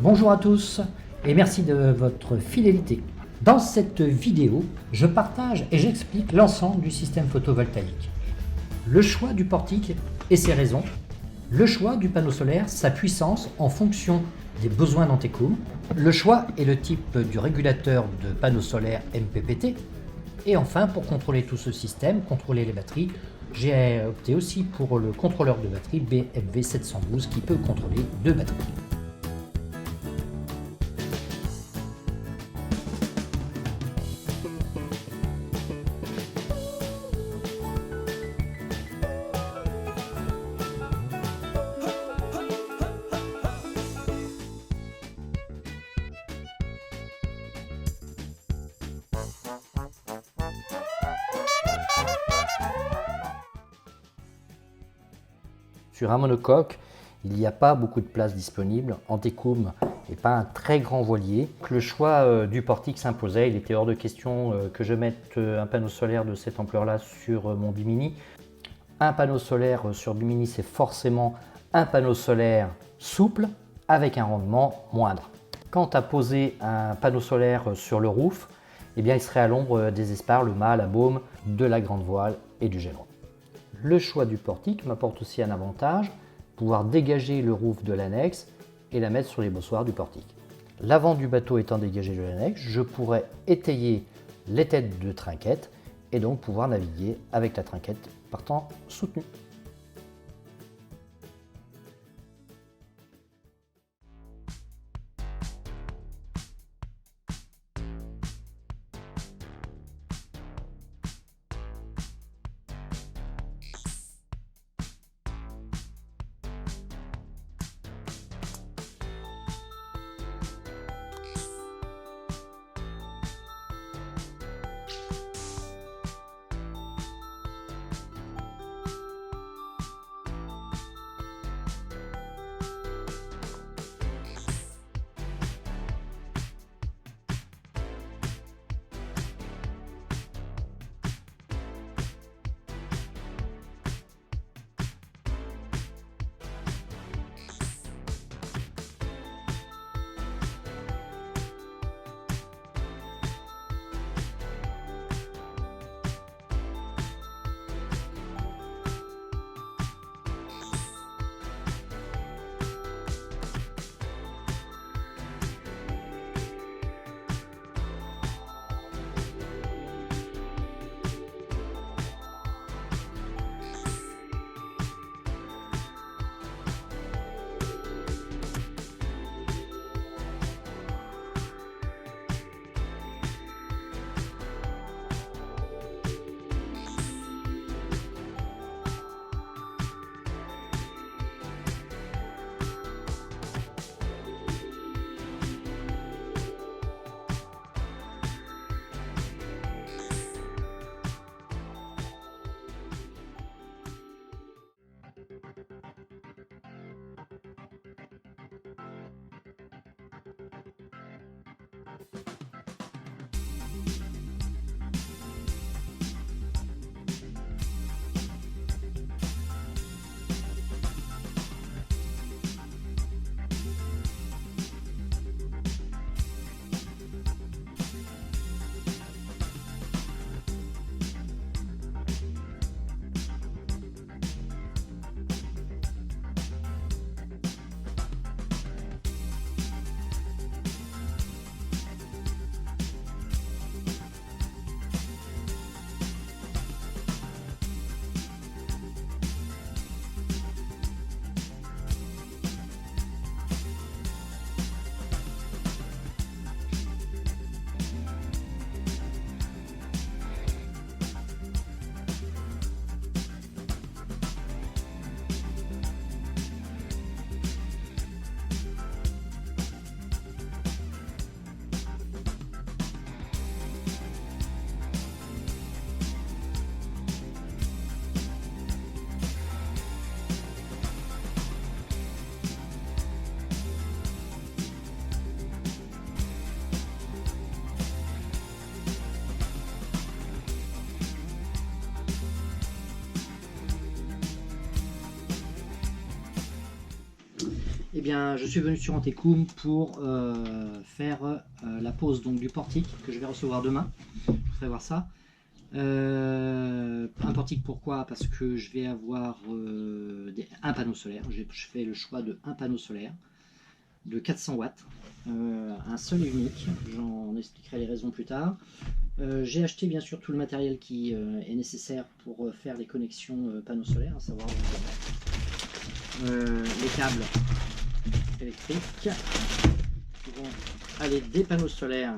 Bonjour à tous et merci de votre fidélité. Dans cette vidéo, je partage et j'explique l'ensemble du système photovoltaïque. Le choix du portique et ses raisons, le choix du panneau solaire, sa puissance en fonction des besoins d'Antecum, le choix et le type du régulateur de panneau solaire MPPT, et enfin pour contrôler tout ce système, contrôler les batteries, j'ai opté aussi pour le contrôleur de batterie BMW 712 qui peut contrôler 2 batteries. Sur un monocoque, il n'y a pas beaucoup de place disponible. Antecum n'est pas un très grand voilier. Le choix du portique s'imposait. Il était hors de question que je mette un panneau solaire de cette ampleur-là sur mon Bimini. Un panneau solaire sur Bimini, c'est forcément un panneau solaire souple avec un rendement moindre. Quant à poser un panneau solaire sur le roof, eh bien, il serait à l'ombre des espars, le mât, la baume, de la grande voile et du gèlon. Le choix du portique m'apporte aussi un avantage, pouvoir dégager le roof de l'annexe et la mettre sur les bossoirs du portique. L'avant du bateau étant dégagé de l'annexe, je pourrais étayer les têtes de trinquette et donc pouvoir naviguer avec la trinquette partant soutenue. Eh bien, je suis venu sur Antecoum pour faire la pose donc, du portique que je vais recevoir demain. Je vous ferai voir ça. Un portique pourquoi? Parce que je vais avoir un panneau solaire. Je fais le choix de un panneau solaire de 400 watts. Un seul et unique. J'en expliquerai les raisons plus tard. J'ai acheté bien sûr tout le matériel qui est nécessaire pour faire les connexions panneaux solaires, à savoir les câbles électriques qui vont aller des panneaux solaires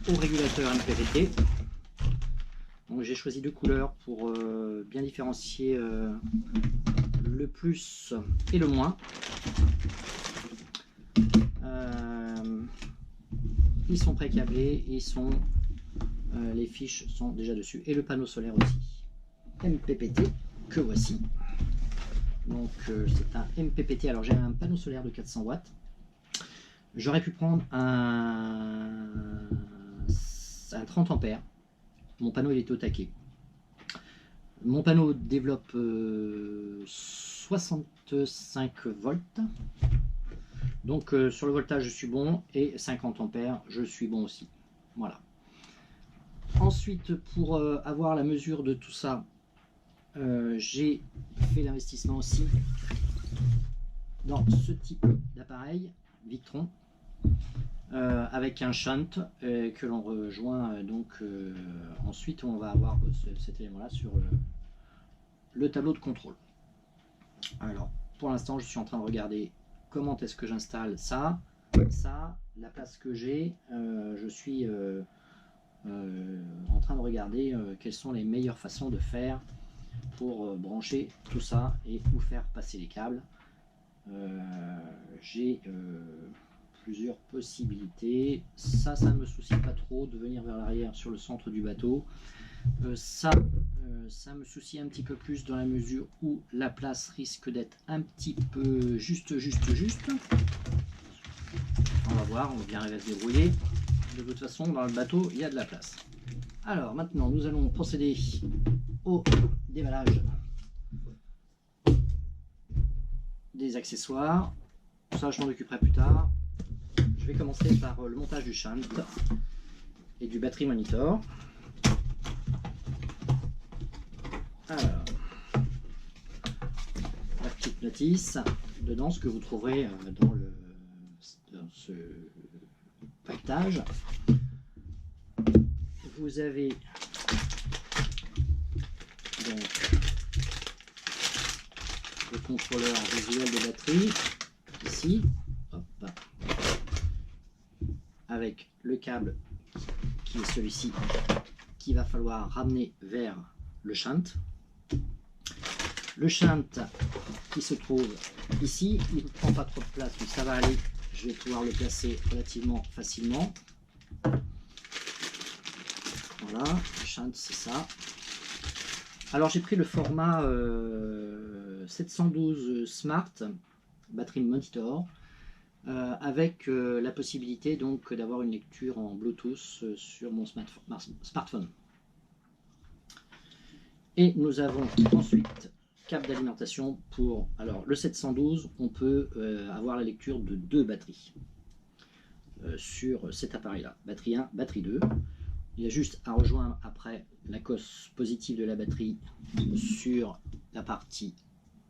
au régulateur MPPT. Donc j'ai choisi deux couleurs pour bien différencier le plus et le moins. Ils sont pré-câblés, les fiches sont déjà dessus et le panneau solaire aussi. MPPT que voici. Donc c'est un MPPT. Alors j'ai un panneau solaire de 400 watts. J'aurais pu prendre un 30 ampères. Mon panneau il était au taquet. Mon panneau développe 65 volts. Donc sur le voltage je suis bon et 50 ampères je suis bon aussi. Voilà. Ensuite pour avoir la mesure de tout ça, j'ai fait l'investissement aussi dans ce type d'appareil Victron avec un shunt que l'on rejoint donc ensuite on va avoir cet élément là sur le tableau de contrôle. Alors pour l'instant je suis en train de regarder comment est-ce que j'installe ça, la place que j'ai, je suis en train de regarder quelles sont les meilleures façons de faire pour brancher tout ça et où faire passer les câbles. J'ai plusieurs possibilités. Ça ne me soucie pas trop de venir vers l'arrière sur le centre du bateau. Ça me soucie un petit peu plus dans la mesure où la place risque d'être un petit peu juste. On va voir, on va bien arriver à se débrouiller. De toute façon, dans le bateau, il y a de la place. Alors maintenant, nous allons procéder au déballage des accessoires. Ça, je m'en occuperai plus tard. Je vais commencer par le montage du shunt et du battery monitor. Alors, la petite notice dedans, ce que vous trouverez dans ce paquetage. Vous avez donc le contrôleur visuel de batterie ici, hop, avec le câble qui est celui-ci qu'il va falloir ramener vers le shunt. Le shunt qui se trouve ici, il ne prend pas trop de place, mais ça va aller. Je vais pouvoir le placer relativement facilement. Voilà, le shunt c'est ça. Alors j'ai pris le format 712 Smart Battery Monitor avec la possibilité donc d'avoir une lecture en Bluetooth sur mon smartphone. Et nous avons ensuite câble d'alimentation pour... Alors le 712, on peut avoir la lecture de deux batteries sur cet appareil-là. Batterie 1, batterie 2. Il y a juste à rejoindre après la cosse positive de la batterie sur la partie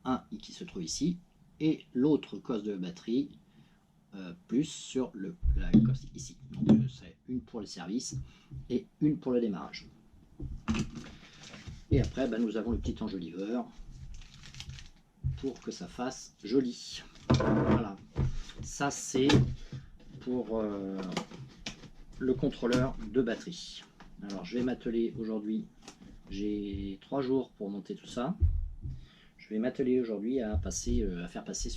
1 qui se trouve ici et l'autre cosse de batterie plus sur la cosse ici. Donc c'est une pour le service et une pour le démarrage. Et après nous avons le petit enjoliveur pour que ça fasse joli. Voilà, ça c'est pour le contrôleur de batterie. Alors je vais m'atteler aujourd'hui, j'ai 3 jours pour monter tout ça. Je vais m'atteler aujourd'hui à faire passer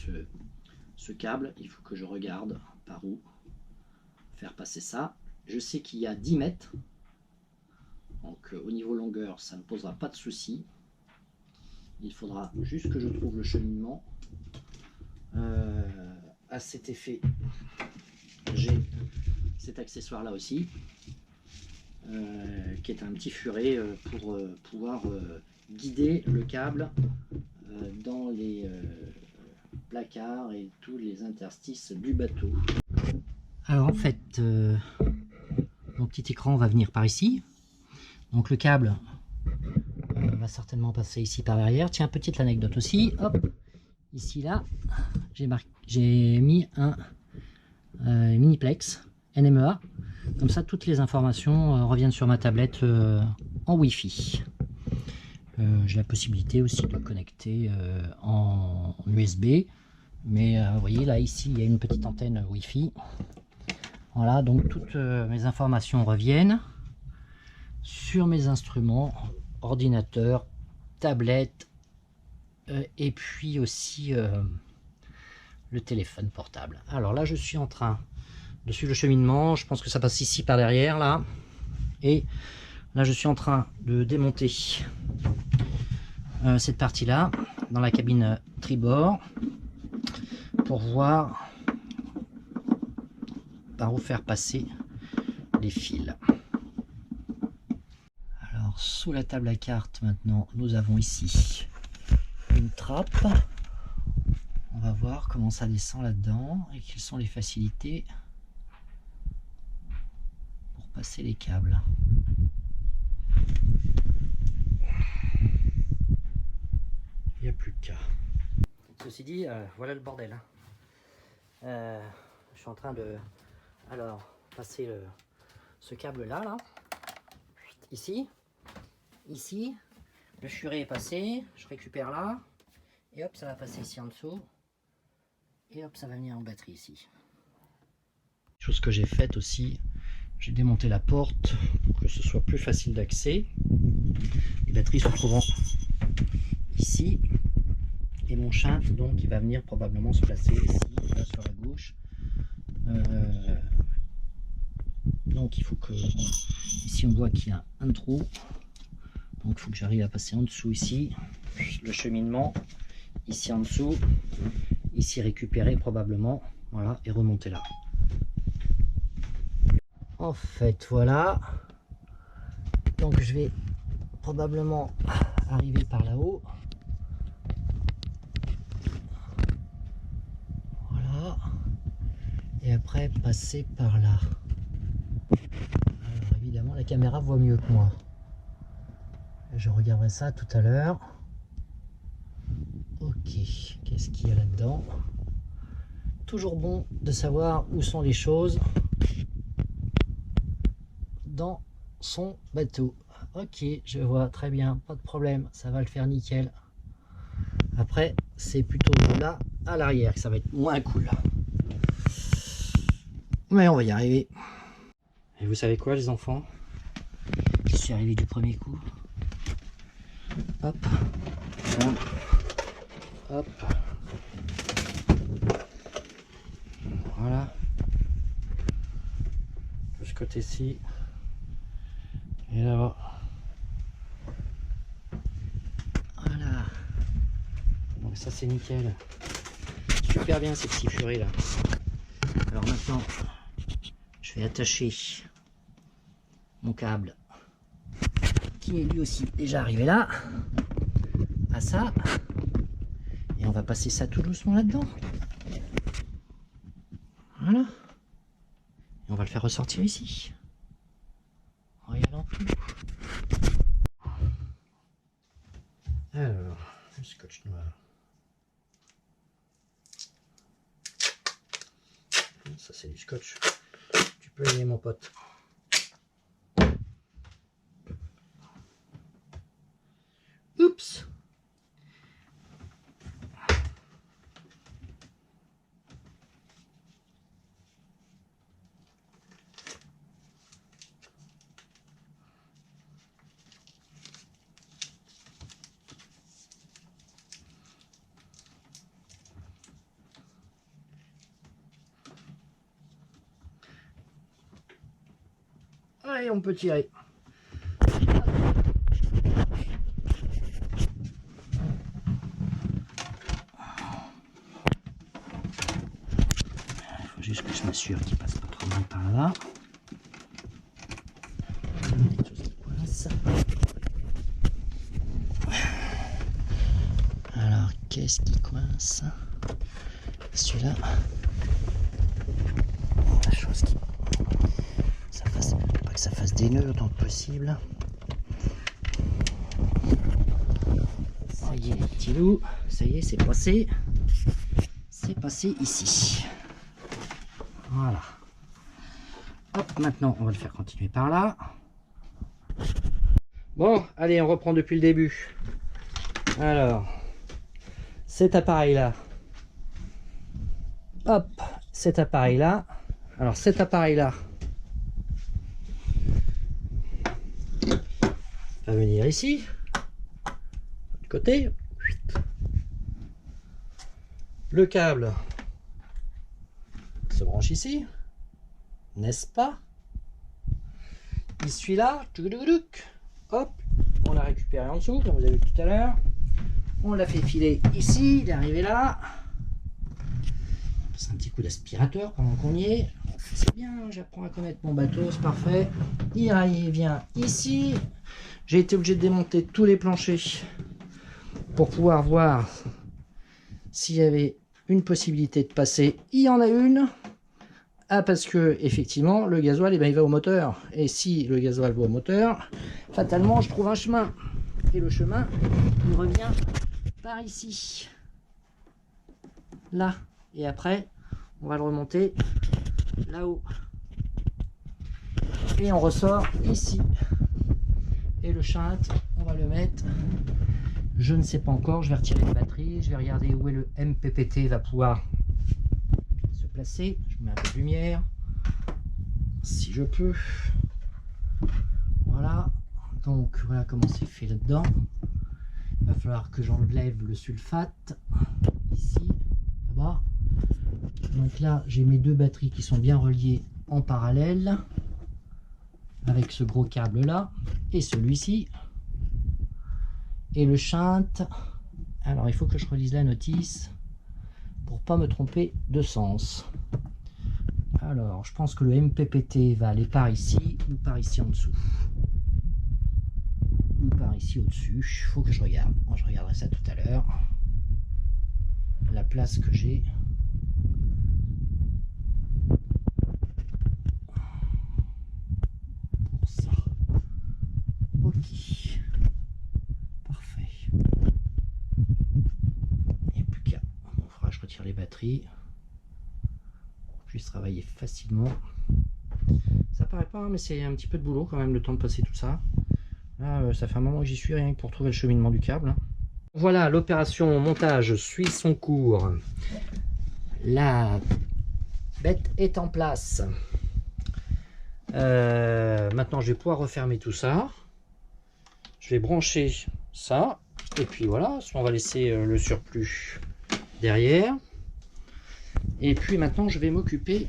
ce câble. Il faut que je regarde par où faire passer ça. Je sais qu'il y a 10 mètres, donc au niveau longueur ça ne posera pas de souci. Il faudra juste que je trouve le cheminement. À cet effet, j'ai cet accessoire là aussi qui est un petit furet pour pouvoir guider le câble dans les placards et tous les interstices du bateau. Alors en fait, mon petit écran va venir par ici. Donc le câble va certainement passer ici par derrière. Tiens, petite anecdote aussi. Hop, ici là, j'ai mis un Miniplex NMEA. Comme ça, toutes les informations reviennent sur ma tablette en Wi-Fi. J'ai la possibilité aussi de connecter en USB. Mais vous voyez là, ici, il y a une petite antenne Wi-Fi. Voilà, donc toutes mes informations reviennent sur mes instruments, ordinateur, tablette, et puis aussi le téléphone portable. Alors là, je suis en train de suivre le cheminement. Je pense que ça passe ici par derrière, là. Et là, je suis en train de démonter cette partie-là dans la cabine tribord pour voir par où faire passer les fils. Alors sous la table à cartes maintenant, nous avons ici une trappe. On va voir comment ça descend là-dedans et quelles sont les facilités pour passer les câbles. Il n'y a plus qu'à. Ceci dit, voilà le bordel. Je suis en train de passer ce câble là, ici, le furet est passé, je récupère là, et hop, ça va passer ici en dessous, et hop, ça va venir en batterie ici. Chose que j'ai faite aussi, j'ai démonté la porte pour que ce soit plus facile d'accès. Les batteries se trouvant ici, et mon chat donc il va venir probablement se placer ici, là sur la gauche. Donc il faut que, ici on voit qu'il y a un trou, donc il faut que j'arrive à passer en dessous ici, le cheminement, ici en dessous, ici récupérer probablement, voilà, et remonter là. En fait voilà, donc je vais probablement arriver par là-haut, voilà, et après passer par là. Alors évidemment la caméra voit mieux que moi. Je regarderai ça tout à l'heure. Ok, qu'est-ce qu'il y a là-dedans? Toujours bon de savoir où sont les choses dans son bateau. Ok, je vois, très bien, pas de problème, ça va le faire nickel. Après, c'est plutôt là, à l'arrière, que ça va être moins cool. Mais on va y arriver. Et vous savez quoi les enfants? Je suis arrivé du premier coup. Hop. Hop. Voilà. De ce côté-ci. Et là-bas. Voilà. Donc ça c'est nickel. Super bien ces petits furets là. Alors maintenant, je vais attacher mon câble qui est lui aussi déjà arrivé là à ça, et on va passer ça tout doucement là-dedans. Voilà, et on va le faire ressortir ici en y allant tout. Alors le scotch noir, ça c'est du scotch, tu peux y aller mon pote. Oups. Allez, on peut tirer. Il faut juste que je m'assure qu'il passe pas trop mal par là. Quelque chose qui coince. Alors, qu'est-ce qui coince? Celui-là, la chose qui, pas que ça fasse des nœuds autant que possible. Ça y est les petits loups, ça y est, c'est passé. C'est passé ici. Voilà. Hop, maintenant on va le faire continuer par là. Bon, allez, on reprend depuis le début. Alors, cet appareil-là. Hop, cet appareil-là. Alors, cet appareil-là va venir ici, de côté. Le câble se branche ici, n'est-ce pas? Il suit là. Hop, on l'a récupéré en dessous, comme vous avez vu tout à l'heure. On l'a fait filer ici, il est arrivé là. C'est un petit coup d'aspirateur pendant qu'on y est. C'est bien, j'apprends à connaître mon bateau, c'est parfait. Il vient ici. J'ai été obligé de démonter tous les planchers pour pouvoir voir s'il y avait une possibilité de passer. Il y en a une. Ah, parce que effectivement le gasoil, eh ben, il va au moteur, et si le gasoil va au moteur, fatalement je trouve un chemin, et le chemin il revient par ici, là, et après on va le remonter là-haut et on ressort ici, et le shunt on va le mettre, je ne sais pas encore, je vais retirer les batteries, je vais regarder où est le MPPT, va pouvoir se placer. Je mets un peu de lumière si je peux. Voilà, donc voilà comment c'est fait là-dedans. Il va falloir que j'enlève le sulfate ici, là-bas. Donc là, j'ai mes deux batteries qui sont bien reliées en parallèle avec ce gros câble là et celui-ci. Et le shunt, alors il faut que je relise la notice pour pas me tromper de sens. Alors, je pense que le MPPT va aller par ici ou par ici en dessous. Ou par ici au-dessus. Il faut que je regarde. Bon, je regarderai ça tout à l'heure. La place que j'ai. Pour ça. Ok. Parfait. Il n'y a plus qu'à. Il faudra que je retire les batteries. Pour que je puisse travailler facilement. Ça paraît pas, hein, mais c'est un petit peu de boulot quand même, le temps de passer tout ça. Là, ça fait un moment que j'y suis, rien que pour trouver le cheminement du câble. Voilà, l'opération montage suit son cours. La bête est en place. Maintenant, je vais pouvoir refermer tout ça. Je vais brancher ça. Et puis voilà, on va laisser le surplus derrière. Et puis maintenant, je vais m'occuper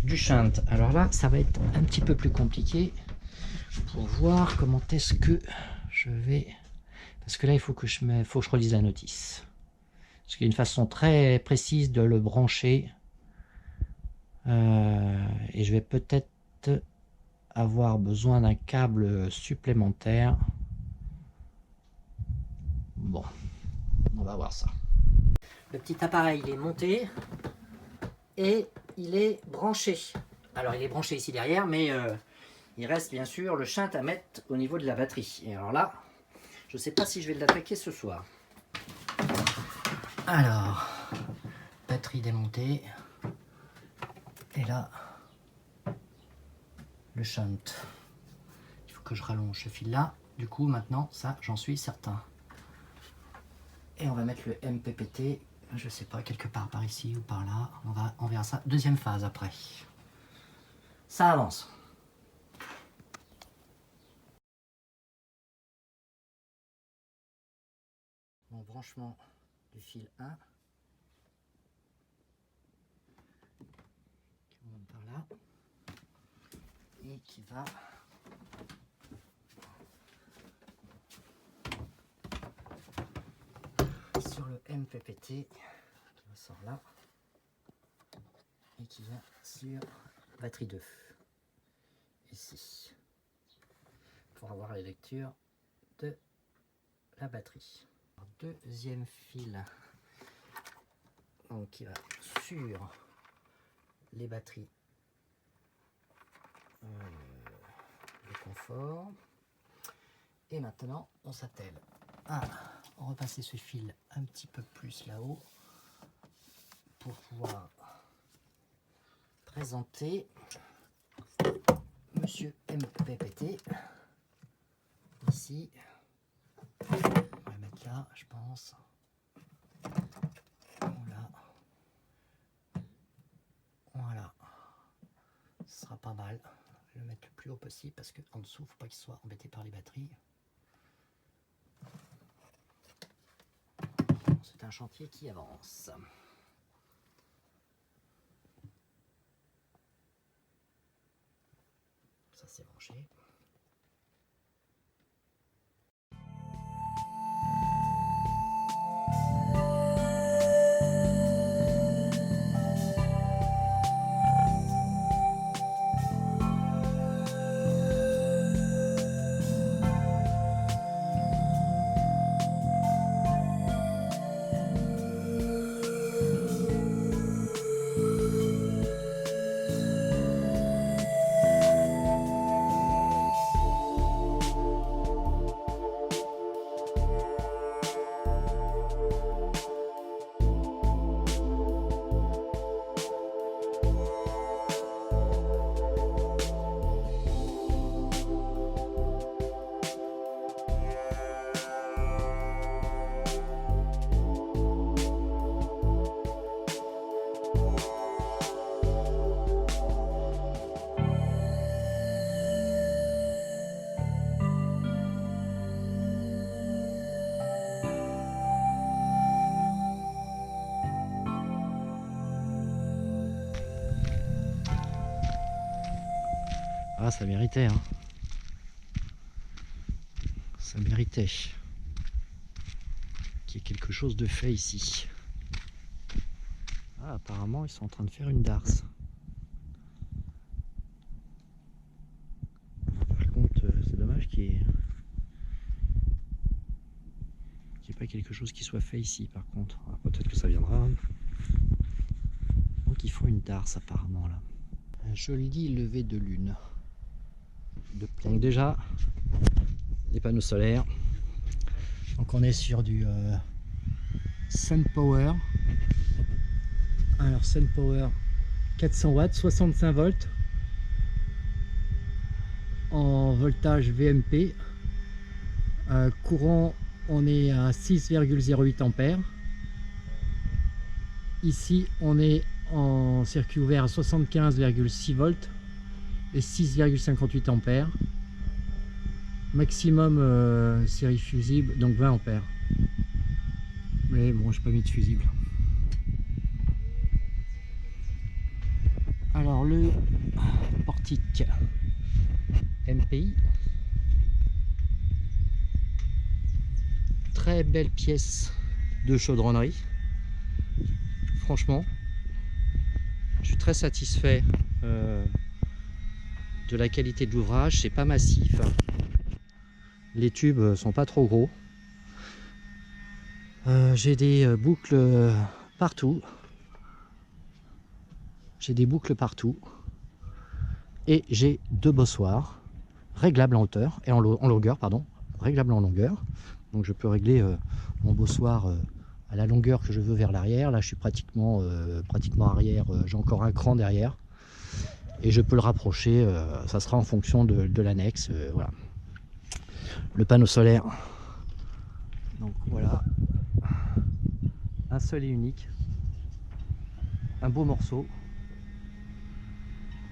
du shunt. Alors là, ça va être un petit peu plus compliqué pour voir comment est-ce que je vais... Parce que là, il faut que je relise la notice. Parce qu'il y a une façon très précise de le brancher. Et je vais peut-être avoir besoin d'un câble supplémentaire. Bon, on va voir ça. Le petit appareil, il est monté et il est branché. Alors, il est branché ici derrière, mais il reste bien sûr le shunt à mettre au niveau de la batterie. Et alors là, je ne sais pas si je vais l'attaquer ce soir. Alors, batterie démontée. Et là, le shunt. Il faut que je rallonge ce fil là. Du coup, maintenant, ça, j'en suis certain. Et on va mettre le MPPT, je sais pas, quelque part par ici ou par là. On verra ça. Deuxième phase après. Ça avance. Mon branchement du fil 1. Qui monte par là. Et qui va... sur le MPPT qui sort là et qui vient sur batterie 2 ici pour avoir la lecture de la batterie. Deuxième fil Donc il va sur les batteries de confort. Et maintenant on s'attelle à repasser ce fil un petit peu plus là-haut pour pouvoir présenter Monsieur MPPT. Ici, on va le mettre là, je pense. Voilà. Voilà. Ce sera pas mal. Je vais le mettre le plus haut possible parce qu'en dessous, il ne faut pas qu'il soit embêté par les batteries. C'est un chantier qui avance. Ça c'est branché. Ah, ça méritait, hein. Ça méritait qu'il y ait quelque chose de fait ici. Ah, apparemment, ils sont en train de faire une darse. Par contre, c'est dommage qu'il n'y ait pas quelque chose qui soit fait ici, par contre. Peut-être que ça viendra. Donc, ils font une darse, apparemment, là. Un joli lever de lune. Donc déjà, les panneaux solaires. Donc on est sur du SunPower. Alors SunPower 400 watts, 65 volts en voltage VMP. Courant, on est à 6,08 ampères. Ici on est en circuit ouvert à 75,6 volts et 6,58 ampères. Maximum série fusible, donc 20 ampères. Mais bon, je n'ai pas mis de fusible. Alors le portique MPI, très belle pièce de chaudronnerie. Franchement, je suis très satisfait de la qualité de l'ouvrage. C'est pas massif, les tubes sont pas trop gros. J'ai des boucles partout. J'ai des boucles partout. Et j'ai deux bossoirs réglables en hauteur et en longueur, pardon, réglables en longueur. Donc je peux régler mon bossoir à la longueur que je veux vers l'arrière. Là je suis pratiquement arrière, j'ai encore un cran derrière. Et je peux le rapprocher, ça sera en fonction de l'annexe. Voilà. Le panneau solaire. Donc voilà. Un seul et unique. Un beau morceau.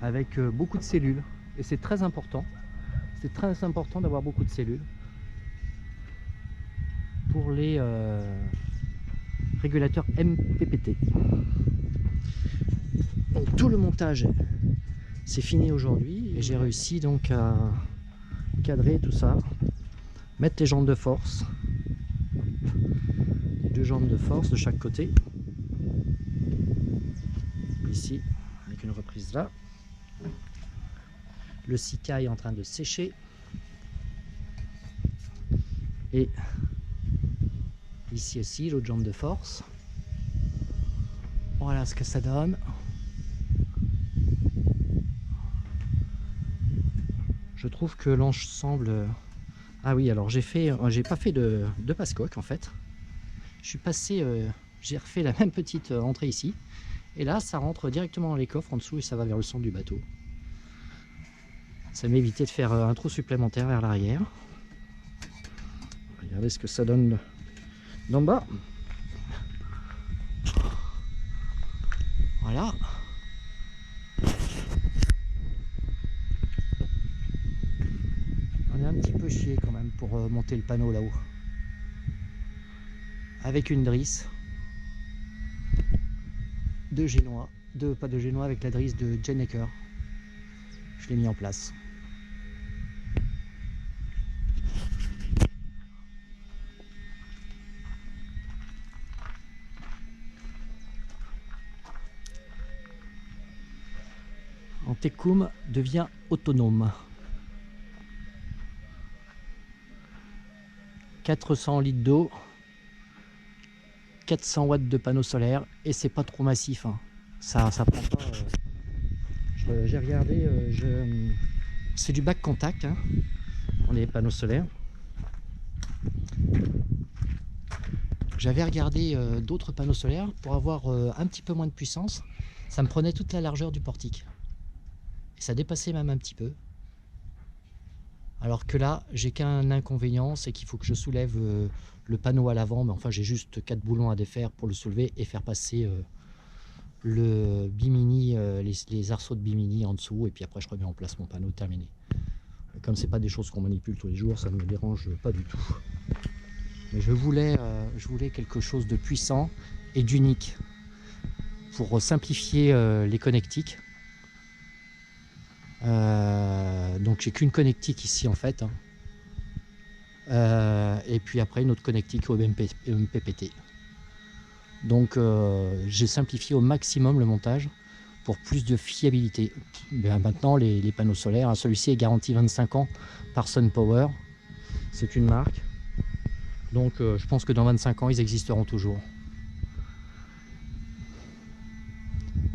Avec beaucoup de cellules. Et c'est très important. C'est très important d'avoir beaucoup de cellules. Pour les régulateurs MPPT. Donc, tout le montage c'est fini aujourd'hui et j'ai réussi donc à cadrer tout ça, mettre les jantes de force, les deux jantes de force de chaque côté, ici avec une reprise là, le Sika est en train de sécher et ici aussi l'autre jambe de force. Voilà ce que ça donne. Je trouve que l'ensemble... Ah oui, alors j'ai pas fait de passe-coque en fait. Je suis passé, j'ai refait la même petite entrée ici. Et là, ça rentre directement dans les coffres en dessous et ça va vers le centre du bateau. Ça m'évitait de faire un trou supplémentaire vers l'arrière. Regardez ce que ça donne d'en bas. Voilà. On est un petit peu chié quand même pour monter le panneau là-haut. Avec une drisse de génois, pas de génois, avec la drisse de Jennecker. Je l'ai mis en place. Antekum devient autonome. 400 litres d'eau, 400 watts de panneau solaire et c'est pas trop massif. Hein. Ça prend pas. J'ai regardé, c'est du bac contact. Hein. On est les panneaux solaires. J'avais regardé d'autres panneaux solaires pour avoir un petit peu moins de puissance. Ça me prenait toute la largeur du portique. Et ça dépassait même un petit peu. Alors que là, j'ai qu'un inconvénient, c'est qu'il faut que je soulève le panneau à l'avant. Mais enfin, j'ai juste 4 boulons à défaire pour le soulever et faire passer le bimini, les arceaux de bimini en dessous. Et puis après, je remets en place mon panneau terminé. Comme c'est pas des choses qu'on manipule tous les jours, ça ne me dérange pas du tout. Mais je voulais quelque chose de puissant et d'unique pour simplifier les connectiques. Donc j'ai qu'une connectique ici en fait. Hein. Et puis après une autre connectique au MPPT. Donc j'ai simplifié au maximum le montage pour plus de fiabilité. Bien, maintenant les panneaux solaires, hein, celui-ci est garanti 25 ans par SunPower. C'est une marque. Donc je pense que dans 25 ans ils existeront toujours.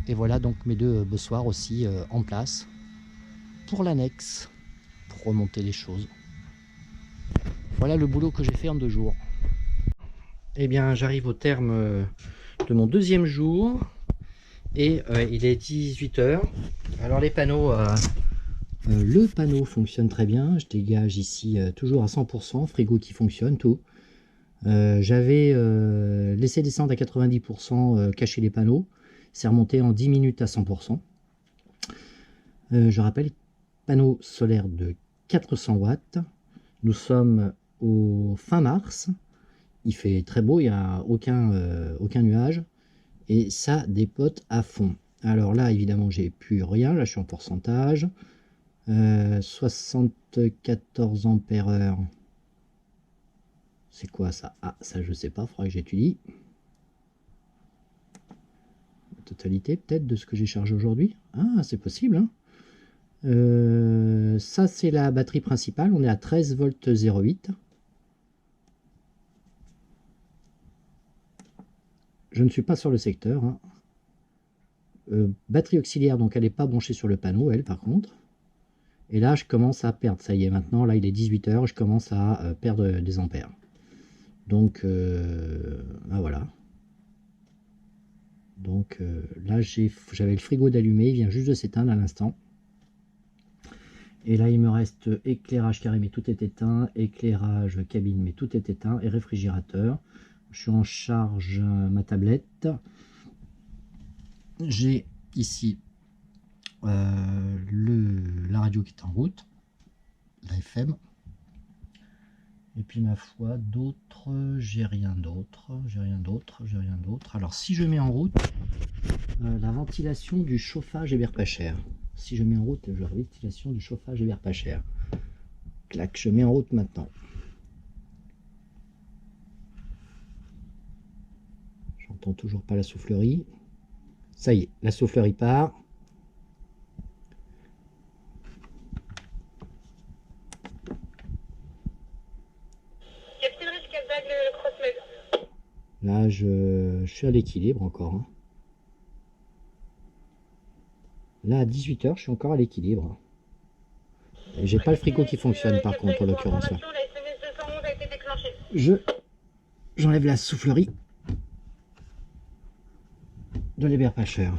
Et voilà donc mes deux bossoirs aussi en place pour l'annexe, pour remonter les choses. Voilà le boulot que j'ai fait en 2 jours. Eh bien j'arrive au terme de mon 2e jour et il est 18 h. Alors les panneaux, le panneau fonctionne très bien, je dégage ici toujours à 100%, frigo qui fonctionne, tout. J'avais laissé descendre à 90%, cacher les panneaux, c'est remonté en 10 minutes à 100%. Je rappelle, panneau solaire de 400 watts, nous sommes au fin mars, il fait très beau, il n'y a aucun nuage, et ça dépote à fond. Alors là, évidemment, j'ai plus rien, là je suis en pourcentage, 74 ampères heure. C'est quoi ça? Ah, ça je sais pas, il faudra que j'étudie. La totalité peut-être de ce que j'ai chargé aujourd'hui. Ah, c'est possible. Hein. Ça c'est la batterie principale, on est à 13 volts 0,8. Je ne suis pas sur le secteur. Hein. Batterie auxiliaire, donc elle n'est pas branchée sur le panneau, elle par contre. Et là je commence à perdre, ça y est, maintenant là il est 18 h, je commence à perdre des ampères. Donc ah, voilà. Donc là j'avais le frigo d'allumé, il vient juste de s'éteindre à l'instant. Et là il me reste éclairage carré mais tout est éteint, éclairage cabine mais tout est éteint, et réfrigérateur. Je suis en charge ma tablette. J'ai ici la radio qui est en route, la FM. Et puis ma foi, d'autres, j'ai rien d'autre. Alors si je mets en route la ventilation du chauffage et l'air pas cher. Si je mets en route la ventilation du chauffage et l'air pas cher. Clac, je mets en route maintenant. J'entends toujours pas la soufflerie. Ça y est, la soufflerie part. Là, je suis à l'équilibre encore. Hein. Là, à 18 h, je suis encore à l'équilibre. J'ai pas le frigo qui fonctionne, par contre, en l'occurrence. Là. La SMS 211 a été déclenchée. J'enlève la soufflerie de l'héberpacheur.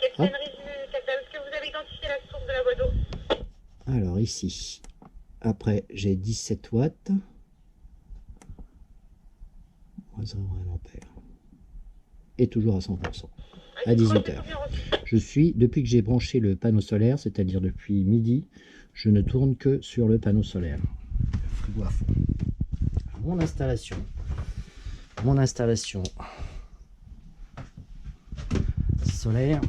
Capitaine Régimen Cata, est-ce que vous avez identifié la source de la boîte d'eau? Alors, ici, après, j'ai 17 watts. Moins 0,1 ampère. Et toujours à 100%. À 18 h. Je suis, depuis que j'ai branché le panneau solaire, c'est-à-dire depuis midi, je ne tourne que sur le panneau solaire. Frigo à fond. Mon installation. Solaire.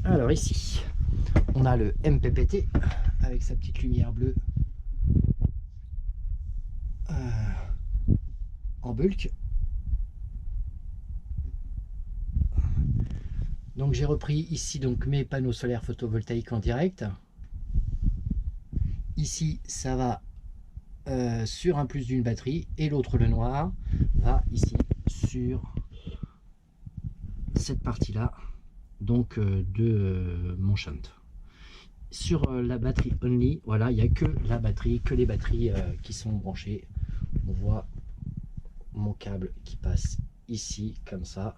Alors ici, on a le MPPT avec sa petite lumière bleue en bulk. Donc j'ai repris ici donc mes panneaux solaires photovoltaïques en direct. Ici, ça va sur un plus d'une batterie et l'autre, le noir, va ici sur cette partie-là, donc de mon shunt. Sur la batterie only, voilà, il n'y a que la batterie, que les batteries qui sont branchées. On voit mon câble qui passe ici, comme ça,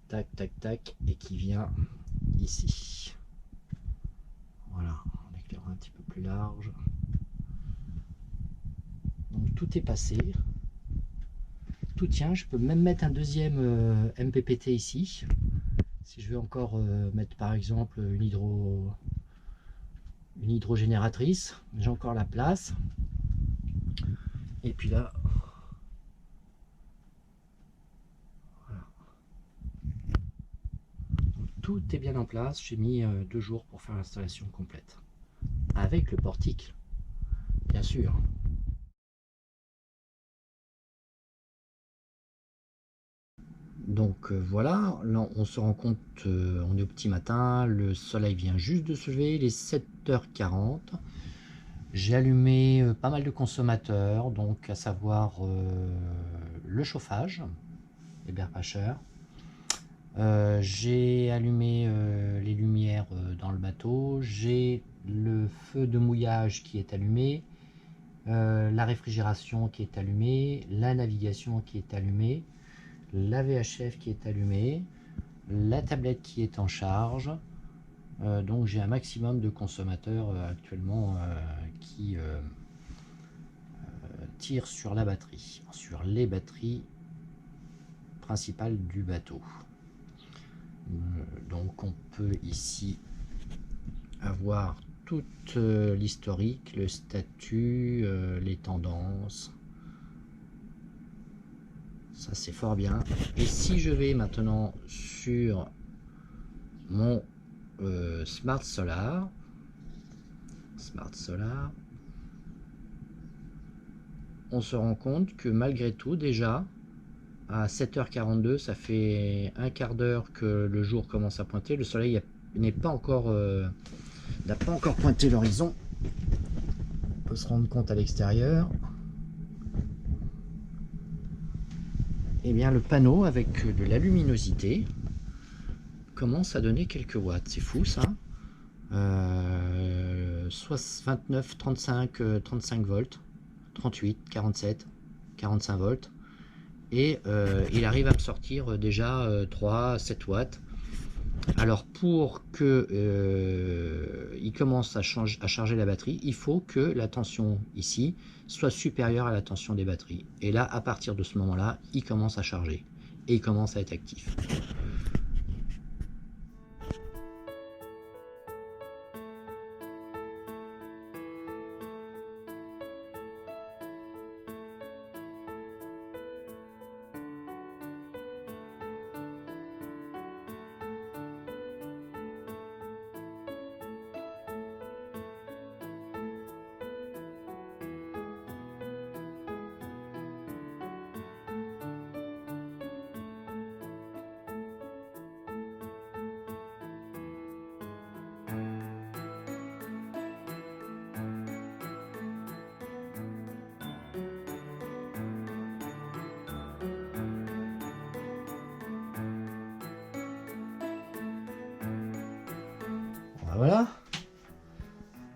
tac, tac, tac, et qui vient ici. Voilà, en éclairant un petit peu plus large. Donc tout est passé. Tout tient, je peux même mettre un deuxième MPPT ici. Si je veux encore mettre par exemple une hydrogénératrice, j'ai encore la place. Et puis là, voilà. Tout est bien en place. J'ai mis 2 jours pour faire l'installation complète. Avec le portique, bien sûr. Donc voilà, là on se rend compte, on est au petit matin, le soleil vient juste de se lever, il est 7h40. J'ai allumé pas mal de consommateurs, donc à savoir le chauffage, les berpacheurs. J'ai allumé les lumières dans le bateau, j'ai le feu de mouillage qui est allumé, la réfrigération qui est allumée, la navigation qui est allumée, la VHF qui est allumée, la tablette qui est en charge. Donc j'ai un maximum de consommateurs actuellement qui tirent sur la batterie, sur les batteries principales du bateau. Donc on peut ici avoir toute l'historique, le statut, les tendances. Ça c'est fort bien. Et si je vais maintenant sur mon Smart Solar, on se rend compte que malgré tout, déjà à 7h42, ça fait un quart d'heure que le jour commence à pointer. Le soleil n'est pas encore n'a pas encore pointé l'horizon. On peut se rendre compte à l'extérieur. Et bien le panneau avec de la luminosité commence à donner quelques watts. C'est fou ça. 29, 35, 35 volts, 38, 47, 45 volts. Et il arrive à me sortir déjà 3, 7 watts. Alors pour que il commence à charger la batterie, il faut que la tension ici soit supérieure à la tension des batteries. Et là, à partir de ce moment-là, il commence à charger et il commence à être actif. voilà.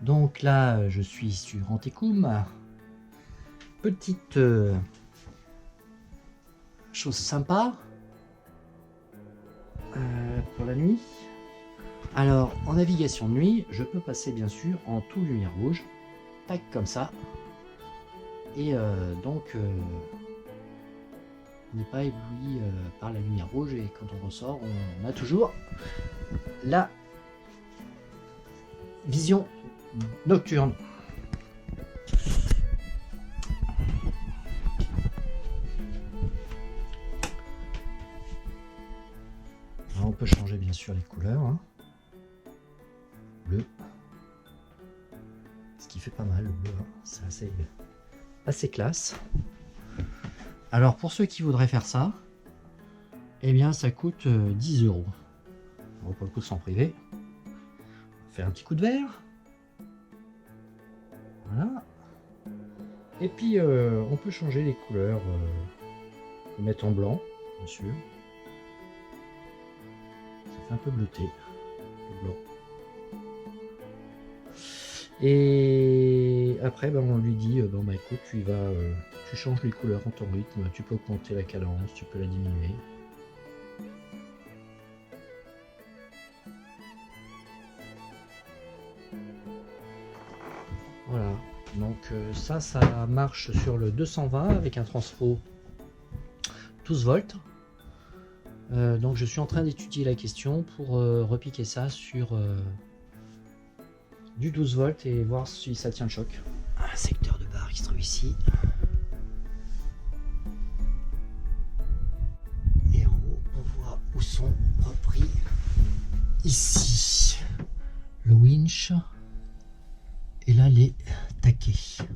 Donc là, je suis sur Antecum. Petite chose sympa pour la nuit. Alors, en navigation de nuit, je peux passer bien sûr en tout lumière rouge. Tac, comme ça. Et donc, on n'est pas ébloui par la lumière rouge. Et quand on ressort, on a toujours la vision nocturne. Alors, on peut changer bien sûr les couleurs. Hein. Bleu. Ce qui fait pas mal le bleu. Hein. C'est assez classe. Alors pour ceux qui voudraient faire ça, eh bien ça coûte 10 €. Bon, pour le coup, c'est en privé. On fait un petit coup de verre. Voilà. Et puis on peut changer les couleurs. On peut mettre en blanc, bien sûr. Ça fait un peu bleuté. Le blanc. Et après, on lui dit, bon bah écoute, tu changes les couleurs en ton rythme, tu peux augmenter la cadence, tu peux la diminuer. Voilà, donc ça marche sur le 220 avec un transfo 12 volts. Donc je suis en train d'étudier la question pour repiquer ça sur du 12 volts et voir si ça tient le choc. Un secteur de barre qui se trouve ici. Et en haut, on voit où sont repris ici le winch et là les taquets.